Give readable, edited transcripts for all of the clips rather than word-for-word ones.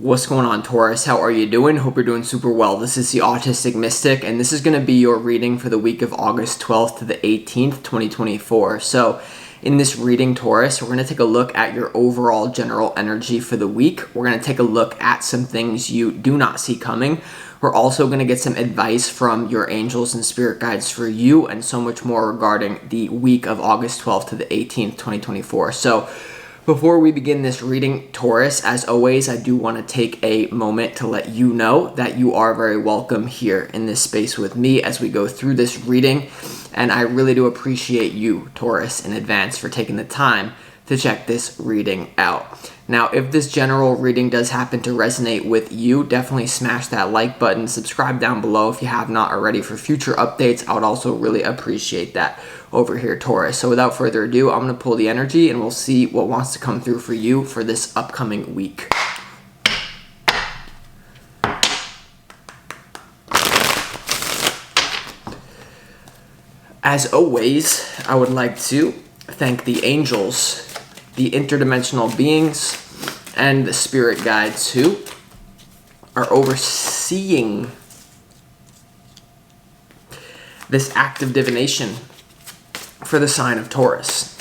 What's going on, Taurus? How are you doing? Hope you're doing super well. This is the Autistic Mystic, and this is going to be your reading for the week of August 12th to the 18th, 2024. So, in this reading, Taurus, we're going to take a look at your overall general energy for the week. We're going to take a look at some things you do not see coming. We're also going to get some advice from your angels and spirit guides for you, and so much more regarding the week of August 12th to the 18th, 2024. So, before we begin this reading, Taurus, as always, I do want to take a moment to let you know that you are very welcome here in this space with me as we go through this reading. And I really do appreciate you, Taurus, in advance for taking the time to check this reading out. Now, if this general reading does happen to resonate with you, definitely smash that like button, subscribe down below if you have not already for future updates. I would also really appreciate that over here, Taurus. So without further ado, I'm going to pull the energy and we'll see what wants to come through for you for this upcoming week. As always, I would like to thank the angels, the interdimensional beings, and the spirit guides who are overseeing this act of divination for the sign of Taurus.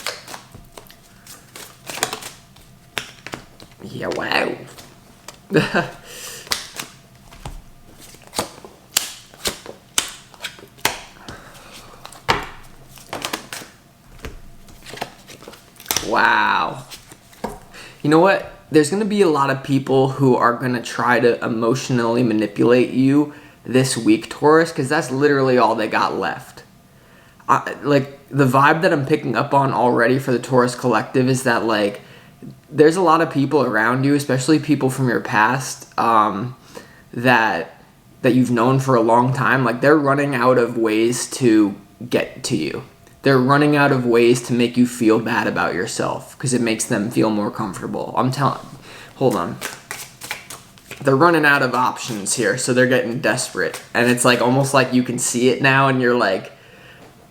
Yeah, wow. Wow. You know what? There's going to be a lot of people who are going to try to emotionally manipulate you this week, Taurus, because that's literally all they got left. Like, the vibe that I'm picking up on already for the Taurus collective is that, like, there's a lot of people around you, especially people from your past, that you've known for a long time. Like, they're running out of ways to get to you. They're running out of ways to make you feel bad about yourself because it makes them feel more comfortable. Hold on. They're running out of options here, so they're getting desperate. And it's like almost like you can see it now and you're like,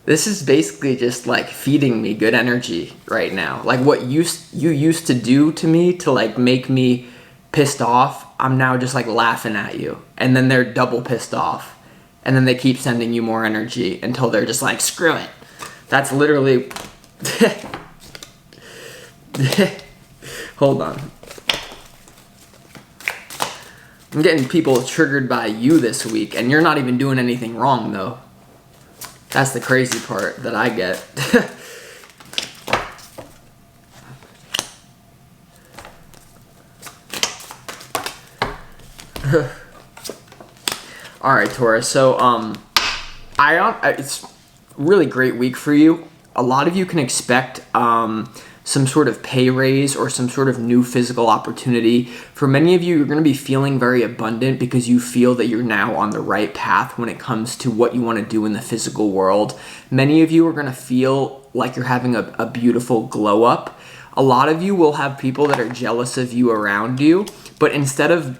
this is basically just like feeding me good energy right now. Like what you used to do to me to like make me pissed off, I'm now just like laughing at you. And then they're double pissed off. And then they keep sending you more energy until they're just like, screw it. That's literally... Hold on. I'm getting people triggered by you this week, and you're not even doing anything wrong, though. That's the crazy part that I get. All right, Taurus. So, it's really great week for you. A lot of you can expect some sort of pay raise or some sort of new physical opportunity. For many of you, you're going to be feeling very abundant because you feel that you're now on the right path when it comes to what you want to do in the physical world. Many of you are going to feel like you're having a beautiful glow up. A lot of you will have people that are jealous of you around you, but instead of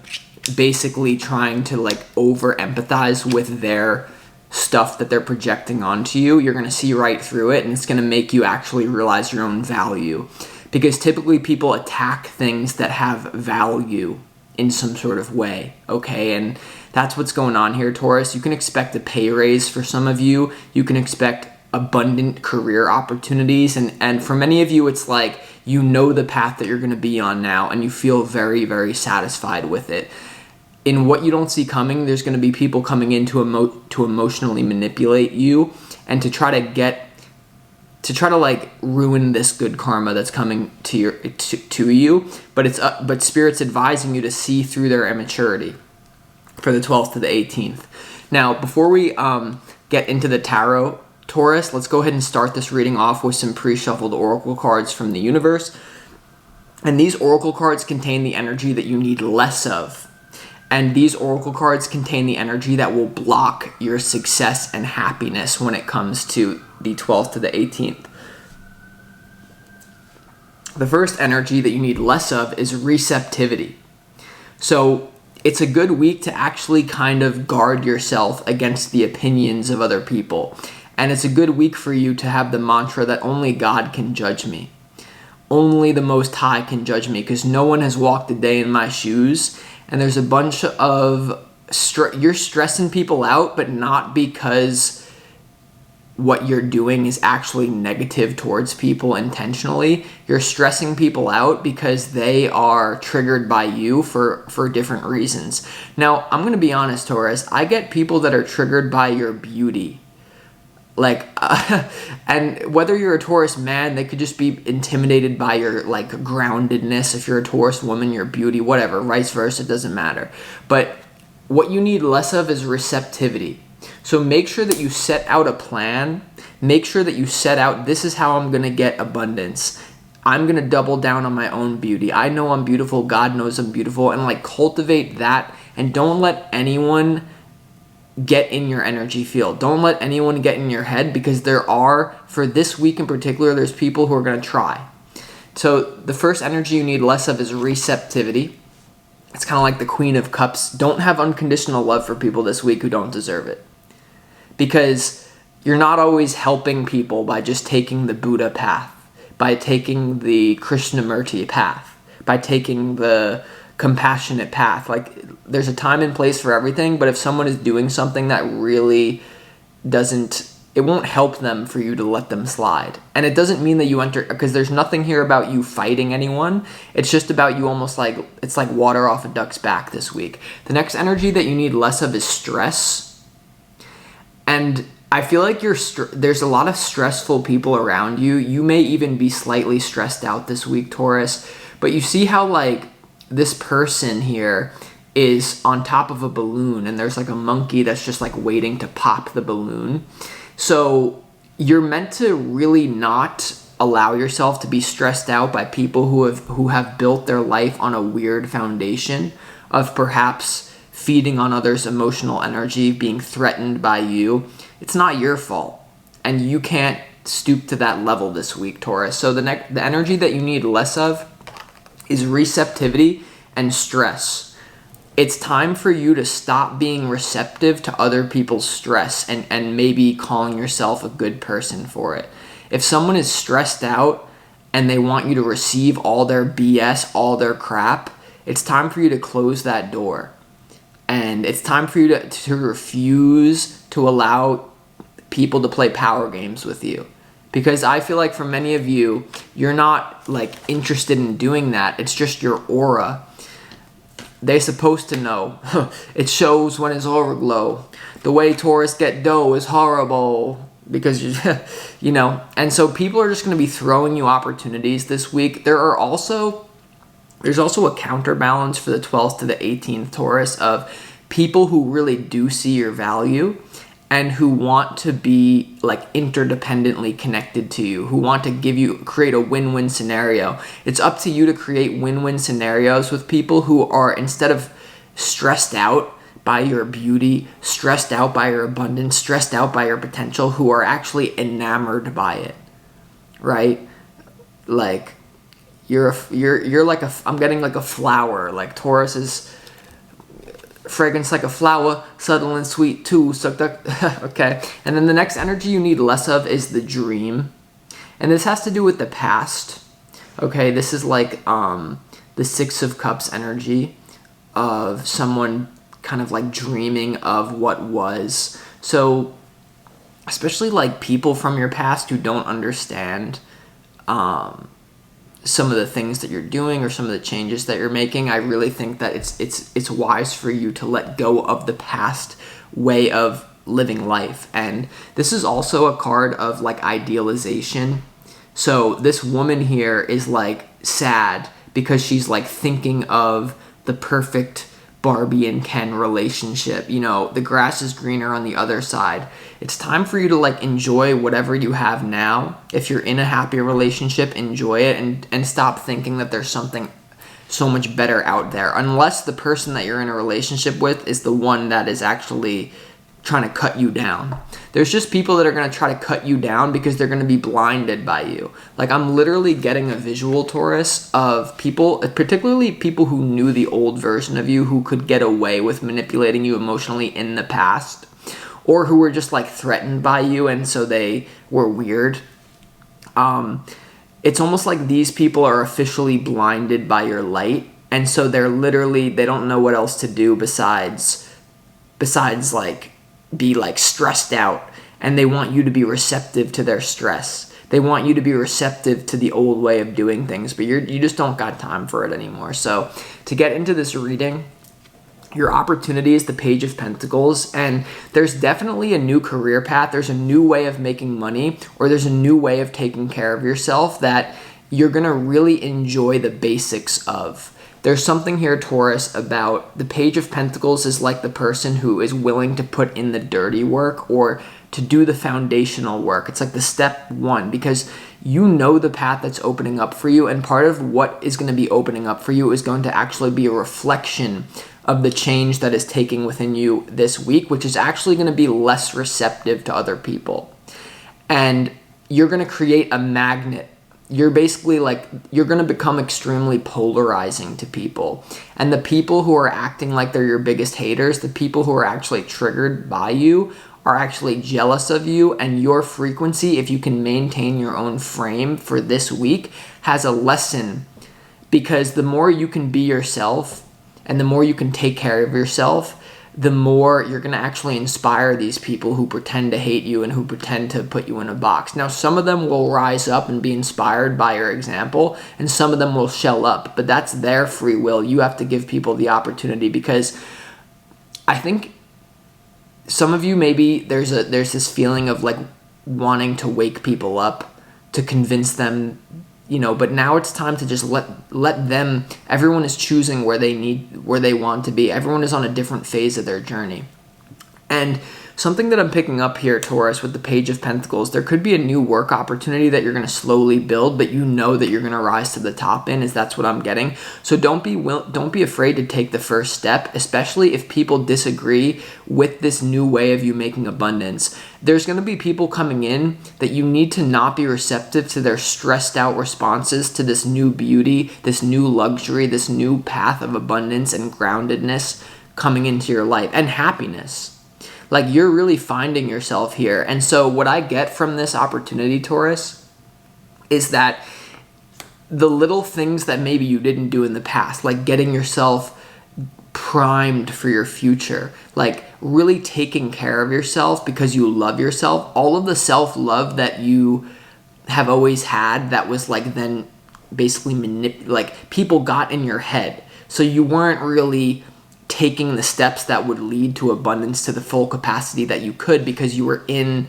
basically trying to like over empathize with their stuff that they're projecting onto you, you're going to see right through it, and it's going to make you actually realize your own value. Because typically people attack things that have value in some sort of way, okay? And that's what's going on here, Taurus. You can expect a pay raise for some of you. You can expect abundant career opportunities. And for many of you, it's like you know the path that you're going to be on now, and you feel very, very satisfied with it. In what you don't see coming, there's going to be people coming in to emotionally manipulate you and to try to like ruin this good karma that's coming to you. But Spirit's advising you to see through their immaturity for the 12th to the 18th. Now, before we get into the tarot, Taurus, let's go ahead and start this reading off with some pre-shuffled oracle cards from the universe. And these oracle cards contain the energy that you need less of. And these oracle cards contain the energy that will block your success and happiness when it comes to the 12th to the 18th. The first energy that you need less of is receptivity. So it's a good week to actually kind of guard yourself against the opinions of other people. And it's a good week for you to have the mantra that only God can judge me. Only the Most High can judge me, because no one has walked a day in my shoes, and there's a bunch of you're stressing people out, but not because what you're doing is actually negative towards people intentionally. You're stressing people out because they are triggered by you for different reasons. Now, I'm going to be honest, Taurus, I get people that are triggered by your beauty. Like, and whether you're a Taurus man, they could just be intimidated by your, like, groundedness. If you're a Taurus woman, your beauty, whatever, vice versa, it doesn't matter. But what you need less of is receptivity. So make sure that you set out a plan. Make sure that you set out, this is how I'm going to get abundance. I'm going to double down on my own beauty. I know I'm beautiful. God knows I'm beautiful. And like cultivate that, and don't let anyone get in your energy field. Don't let anyone get in your head, because there are, for this week in particular, there's people who are going to try. So the first energy you need less of is receptivity. It's kind of like the Queen of Cups. Don't have unconditional love for people this week who don't deserve it. Because you're not always helping people by just taking the Buddha path, by taking the Krishnamurti path, by taking the compassionate path. Like, there's a time and place for everything, but if someone is doing something that really doesn't, it won't help them for you to let them slide. And it doesn't mean that you enter, because there's nothing here about you fighting anyone. It's just about you almost like, it's like water off a duck's back this week. The next energy that you need less of is stress. And I feel like there's a lot of stressful people around you. You may even be slightly stressed out this week, Taurus. But you see how, like, this person here is on top of a balloon, and there's like a monkey that's just like waiting to pop the balloon. So you're meant to really not allow yourself to be stressed out by people who have built their life on a weird foundation of perhaps feeding on others' emotional energy, being threatened by you. It's not your fault, and you can't stoop to that level this week, Taurus. So the energy that you need less of is receptivity and stress. It's time for you to stop being receptive to other people's stress and maybe calling yourself a good person for it. If someone is stressed out and they want you to receive all their BS, all their crap, it's time for you to close that door. And it's time for you to refuse to allow people to play power games with you. Because I feel like for many of you, you're not like interested in doing that. It's just your aura. They're supposed to know. It shows when his aura glow. The way Taurus get dough is horrible. Because, you know. And so people are just going to be throwing you opportunities this week. There's also a counterbalance for the 12th to the 18th, Taurus, of people who really do see your value and who want to be like interdependently connected to you, who want to create a win-win scenario. It's up to you to create win-win scenarios with people who are, instead of stressed out by your beauty, stressed out by your abundance, stressed out by your potential, who are actually enamored by it, right? Like, you're like I'm getting like a flower. Like, Taurus is fragrance like a flower, subtle and sweet too. Okay. And then the next energy you need less of is the dream. And this has to do with the past. Okay, this is like the Six of Cups energy of someone kind of like dreaming of what was. So especially like people from your past who don't understand some of the things that you're doing or some of the changes that you're making, I really think that it's wise for you to let go of the past way of living life. And this is also a card of like idealization. So this woman here is like sad because she's like thinking of the perfect Barbie and Ken relationship. You know, the grass is greener on the other side. It's time for you to like enjoy whatever you have now. If you're in a happy relationship, enjoy it and stop thinking that there's something so much better out there. Unless the person that you're in a relationship with is the one that is actually trying to cut you down. There's just people that are going to try to cut you down because they're going to be blinded by you. Like, I'm literally getting a visual, Taurus, of people, particularly people who knew the old version of you, who could get away with manipulating you emotionally in the past, or who were just like threatened by you and so they were weird. It's almost like these people are officially blinded by your light And so they don't know what else to do besides like be like stressed out, and they want you to be receptive to their stress. They want you to be receptive to the old way of doing things, but you just don't got time for it anymore. So to get into this reading, your opportunity is the Page of Pentacles, and there's definitely a new career path. There's a new way of making money, or there's a new way of taking care of yourself that you're going to really enjoy the basics of. There's something here, Taurus, about the Page of Pentacles is like the person who is willing to put in the dirty work or to do the foundational work. It's like the step one, because you know the path that's opening up for you, and part of what is going to be opening up for you is going to actually be a reflection of the change that is taking within you this week, which is actually going to be less receptive to other people. And you're going to create a magnet. You're basically like, you're going to become extremely polarizing to people. And the people who are acting like they're your biggest haters, the people who are actually triggered by you, are actually jealous of you, and your frequency, if you can maintain your own frame for this week, has a lesson, because the more you can be yourself and the more you can take care of yourself, the more you're going to actually inspire these people who pretend to hate you and who pretend to put you in a box. Now, some of them will rise up and be inspired by your example, and some of them will shell up, but that's their free will. You have to give people the opportunity, because I think some of you, maybe there's this feeling of like wanting to wake people up, to convince them, but now it's time to just let them. Everyone is choosing where they want to be. Everyone is on a different phase of their journey. And something that I'm picking up here, Taurus, with the Page of Pentacles, there could be a new work opportunity that you're going to slowly build, but you know that you're going to rise to the top in, that's what I'm getting. So don't be afraid to take the first step, especially if people disagree with this new way of you making abundance. There's going to be people coming in that you need to not be receptive to their stressed out responses to this new beauty, this new luxury, this new path of abundance and groundedness coming into your life, and happiness. Like, you're really finding yourself here. And so what I get from this opportunity, Taurus, is that the little things that maybe you didn't do in the past, like getting yourself primed for your future, like really taking care of yourself because you love yourself, all of the self-love that you have always had that was like then basically like people got in your head. So you weren't really taking the steps that would lead to abundance to the full capacity that you could, because you were you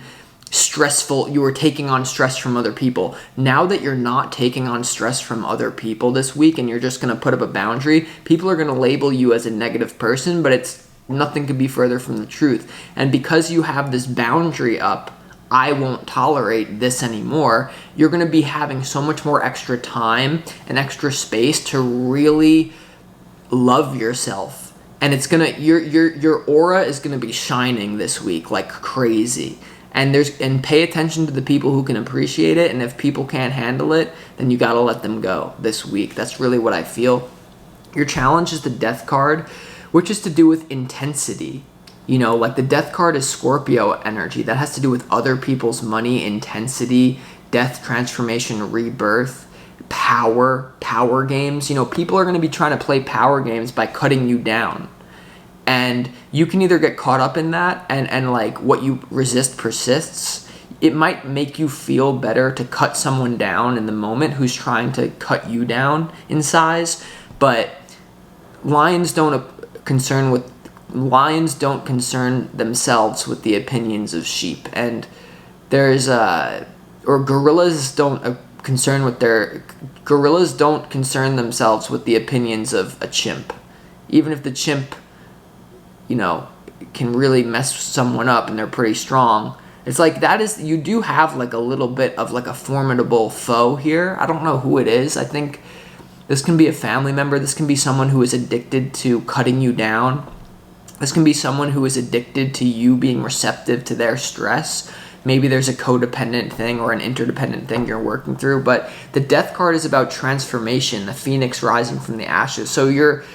were taking on stress from other people. Now that you're not taking on stress from other people this week, and you're just going to put up a boundary, people are going to label you as a negative person, but nothing could be further from the truth. And because you have this boundary up, I won't tolerate this anymore, you're going to be having so much more extra time and extra space to really love yourself. And it's gonna your aura is gonna be shining this week like crazy. And pay attention to the people who can appreciate it. And if people can't handle it, then you gotta let them go this week. That's really what I feel. Your challenge is the Death card, which is to do with intensity. Like the Death card is Scorpio energy. That has to do with other people's money, intensity, death, transformation, rebirth, power games. People are going to be trying to play power games by cutting you down, and you can either get caught up in that and like what you resist persists. It might make you feel better to cut someone down in the moment who's trying to cut you down in size, but lions don't concern themselves with the opinions of sheep, and gorillas don't concern themselves with the opinions of a chimp. Even if the chimp, can really mess someone up and they're pretty strong. It's like you do have like a little bit of like a formidable foe here. I don't know who it is. I think this can be a family member. This can be someone who is addicted to cutting you down. This can be someone who is addicted to you being receptive to their stress. Maybe there's a codependent thing or an interdependent thing you're working through. But the Death card is about transformation, the phoenix rising from the ashes. So your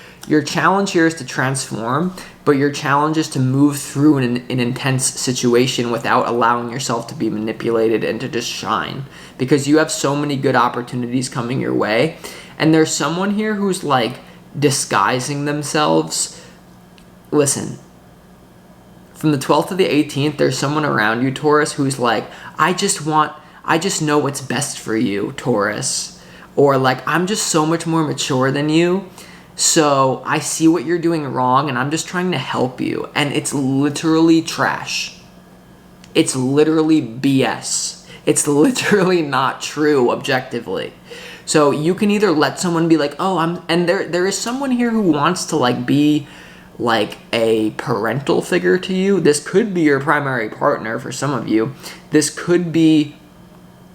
challenge here is to transform, but your challenge is to move through an intense situation without allowing yourself to be manipulated and to just shine. Because you have so many good opportunities coming your way. And there's someone here who's like disguising themselves. Listen, from the 12th to the 18th, there's someone around you, Taurus, who's like, I just know what's best for you, Taurus. Or like, I'm just so much more mature than you. So I see what you're doing wrong and I'm just trying to help you. And it's literally trash. It's literally BS. It's literally not true objectively. So you can either let someone be like, and there is someone here who wants to like be like a parental figure to you. This could be your primary partner for some of you. This could be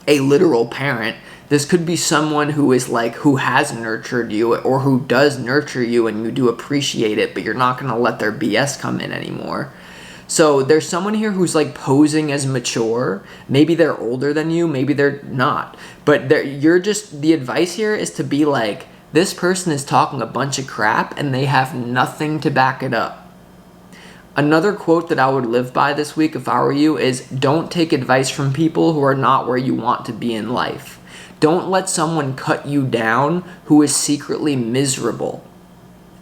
a literal parent. This could be someone who is like, who has nurtured you or who does nurture you and you do appreciate it, but you're not going to let their BS come in anymore. So there's someone here who's like posing as mature. Maybe they're older than you, maybe they're not. But the advice here is to be like, this person is talking a bunch of crap and they have nothing to back it up. Another quote that I would live by this week if I were you is, don't take advice from people who are not where you want to be in life. Don't let someone cut you down who is secretly miserable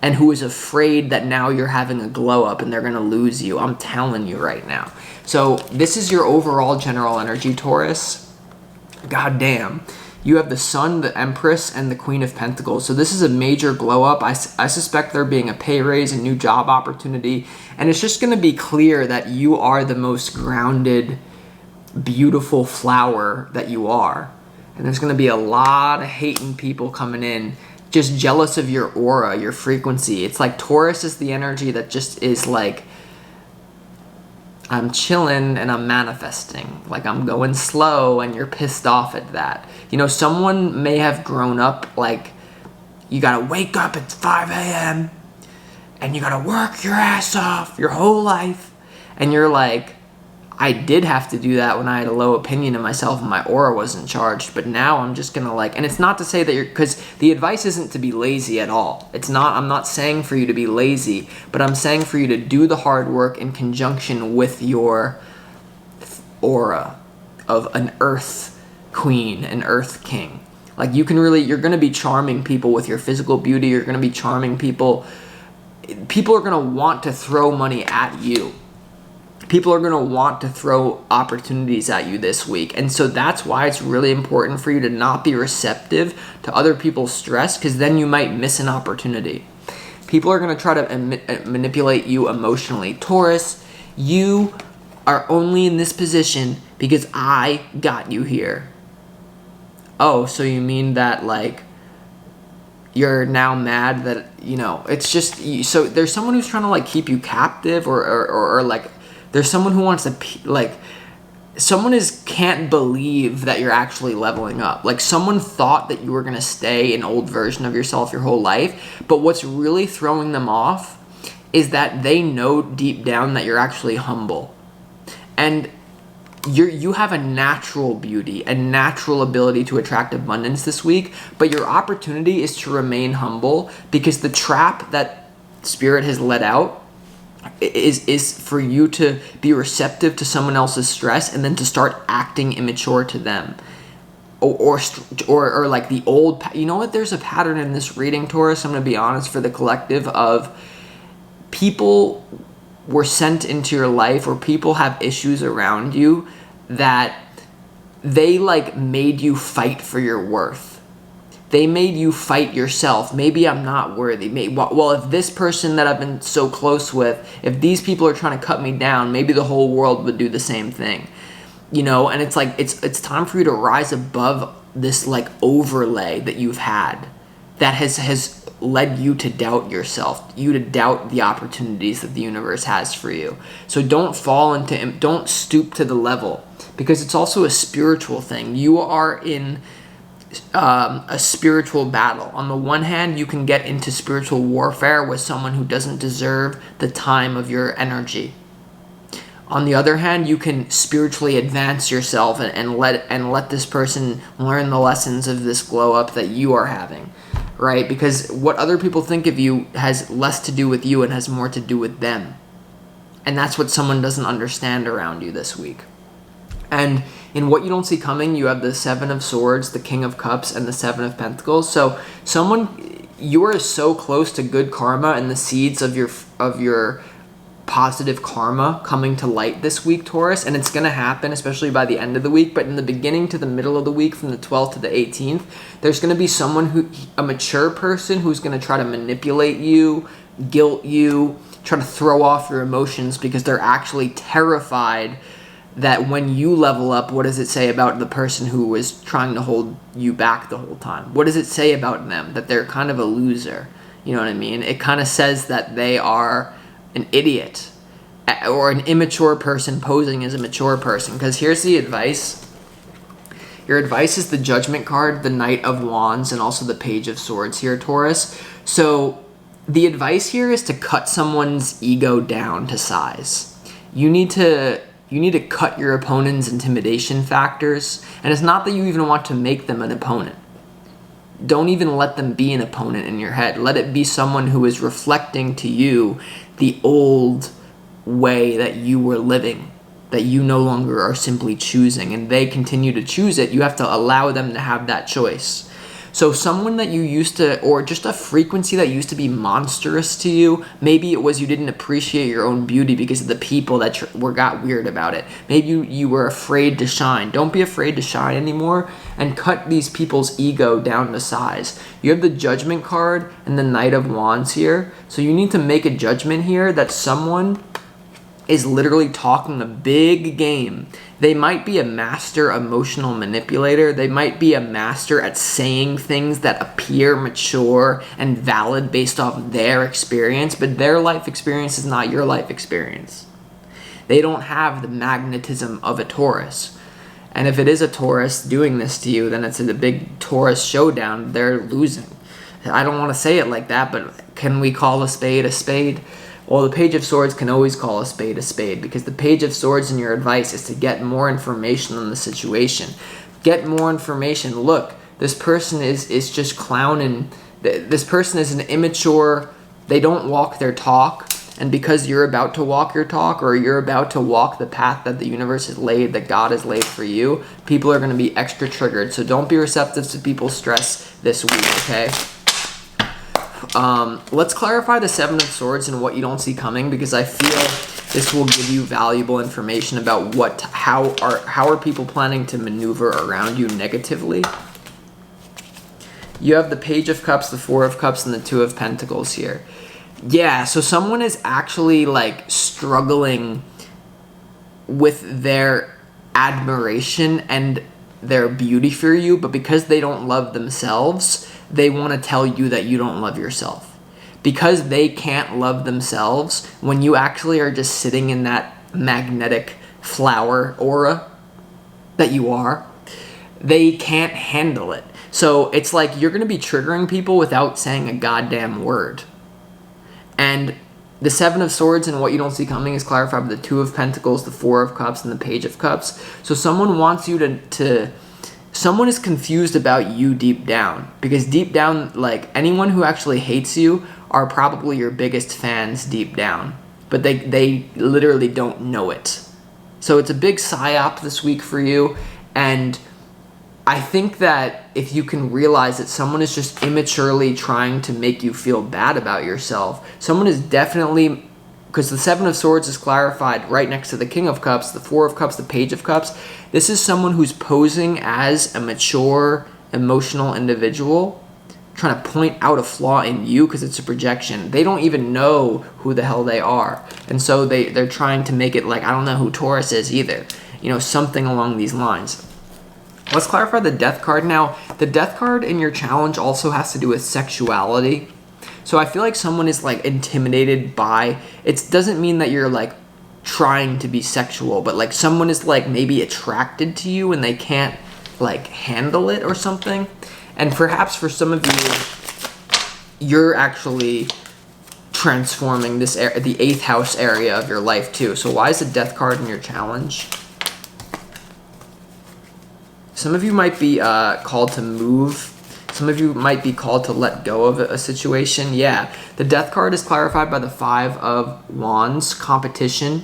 and who is afraid that now you're having a glow up and they're going to lose you. I'm telling you right now. So this is your overall general energy, Taurus. God damn. You have the Sun, the Empress, and the Queen of Pentacles. So this is a major glow up. I suspect there being a pay raise, a new job opportunity. And it's just going to be clear that you are the most grounded, beautiful flower that you are. And there's going to be a lot of hating people coming in, just jealous of your aura, your frequency. It's like Taurus is the energy that just is like, I'm chilling and I'm manifesting. Like I'm going slow and you're pissed off at that. You know, someone may have grown up like, you got to wake up at 5 a.m. and you got to work your ass off your whole life. And you're like, I did have to do that when I had a low opinion of myself and my aura wasn't charged, but now I'm just gonna like, and it's not to say that because the advice isn't to be lazy at all. I'm not saying for you to be lazy, but I'm saying for you to do the hard work in conjunction with your aura of an earth queen, an earth king. Like you're gonna be charming people with your physical beauty, you're gonna be charming people. People are gonna want to throw money at you. People are going to want to throw opportunities at you this week. And so that's why it's really important for you to not be receptive to other people's stress, because then you might miss an opportunity. People are going to try to manipulate you emotionally. Taurus, you are only in this position because I got you here. Oh, so you mean that like you're now mad that, you know, it's just, so there's someone who's trying to like keep you captive or like, there's someone who wants to, like, someone can't believe that you're actually leveling up. Like, someone thought that you were going to stay an old version of yourself your whole life, but what's really throwing them off is that they know deep down that you're actually humble. And you have a natural beauty, a natural ability to attract abundance this week, but your opportunity is to remain humble, because the trap that Spirit has let out is for you to be receptive to someone else's stress and then to start acting immature to them, or like the old. You know what? There's a pattern in this reading, Taurus. I'm going to be honest, for the collective, of people were sent into your life, or people have issues around you that they like made you fight for your worth. They made you fight yourself. Maybe I'm not worthy. Well, if this person that I've been so close with, if these people are trying to cut me down, maybe the whole world would do the same thing. You know, and it's like, it's time for you to rise above this like overlay that you've had that has led you to doubt yourself, you to doubt the opportunities that the universe has for you. So don't don't stoop to the level, because it's also a spiritual thing. You are in a spiritual battle. On the one hand, you can get into spiritual warfare with someone who doesn't deserve the time of your energy. On the other hand, you can spiritually advance yourself and let this person learn the lessons of this glow up that you are having, right? Because what other people think of you has less to do with you and has more to do with them. And that's what someone doesn't understand around you this week. And in what you don't see coming, you have the Seven of Swords, the King of Cups, and the Seven of Pentacles. So someone, you are so close to good karma and the seeds of your positive karma coming to light this week, Taurus, and it's going to happen especially by the end of the week, but in the beginning to the middle of the week, from the 12th to the 18th, there's going to be a mature person who's going to try to manipulate you, guilt you, try to throw off your emotions, because they're actually terrified that when you level up, what does it say about the person who was trying to hold you back the whole time? What does it say about them? That they're kind of a loser. You know what I mean? It kind of says that they are an idiot or an immature person posing as a mature person. Because here's the advice. Your advice is the Judgment card, the Knight of Wands, and also the Page of Swords here, Taurus. So the advice here is to cut someone's ego down to size. You need to cut your opponent's intimidation factors. And it's not that you even want to make them an opponent. Don't even let them be an opponent in your head. Let it be someone who is reflecting to you the old way that you were living, that you no longer are simply choosing, and they continue to choose it. You have to allow them to have that choice. So someone that you used to, or just a frequency that used to be monstrous to you, maybe it was you didn't appreciate your own beauty because of the people that got weird about it. Maybe you were afraid to shine. Don't be afraid to shine anymore, and cut these people's ego down to size. You have the Judgment card and the Knight of Wands here. So you need to make a judgment here that someone is literally talking a big game. They might be a master emotional manipulator. They might be a master at saying things that appear mature and valid based off their experience, but their life experience is not your life experience. They don't have the magnetism of a Taurus. And if it is a Taurus doing this to you, then it's a big Taurus showdown. They're losing. I don't want to say it like that, but can we call a spade a spade? Well, the Page of Swords can always call a spade, because the Page of Swords in your advice is to get more information on the situation. Get more information. Look, this person is just clowning. This person is an immature. They don't walk their talk. And because you're about to walk your talk, or you're about to walk the path that the universe has laid, that God has laid for you, people are going to be extra triggered. So don't be receptive to people's stress this week, okay? Let's clarify the Seven of Swords and what you don't see coming, because I feel this will give you valuable information about how are people planning to maneuver around you negatively. You have the Page of Cups, the Four of Cups, and the Two of Pentacles here. Yeah, so someone is actually like struggling with their admiration and their beauty for you, but because they don't love themselves, they want to tell you that you don't love yourself. Because they can't love themselves, when you actually are just sitting in that magnetic flower aura that you are, they can't handle it. So it's like you're going to be triggering people without saying a goddamn word. And the Seven of Swords and what you don't see coming is clarified by the Two of Pentacles, the Four of Cups, and the Page of Cups. So someone wants you to someone is confused about you deep down, because deep down, like, anyone who actually hates you are probably your biggest fans deep down, but they literally don't know it. So it's a big psyop this week for you, and I think that if you can realize that someone is just immaturely trying to make you feel bad about yourself, someone is definitely, because the Seven of Swords is clarified right next to the King of Cups, the Four of Cups, the Page of Cups. This is someone who's posing as a mature, emotional individual, trying to point out a flaw in you because it's a projection. They don't even know who the hell they are. And so they're trying to make it like, I don't know who Taurus is either. You know, something along these lines. Let's clarify the Death card now. The Death card in your challenge also has to do with sexuality. So I feel like someone is like intimidated by, it doesn't mean that you're like trying to be sexual, but like someone is like maybe attracted to you and they can't like handle it or something. And perhaps for some of you, you're actually transforming this the 8th house area of your life too. So why is the Death card in your challenge? Some of you might be called to move. Some of you might be called to let go of a situation. Yeah, the Death card is clarified by the Five of Wands, competition.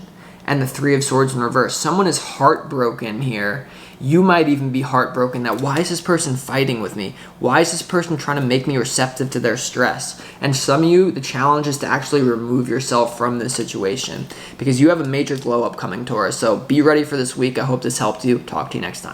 and the Three of Swords in reverse. Someone is heartbroken here. You might even be heartbroken that why is this person fighting with me? Why is this person trying to make me receptive to their stress? And some of you, the challenge is to actually remove yourself from this situation because you have a major glow up coming, Taurus. So be ready for this week. I hope this helped you. Talk to you next time.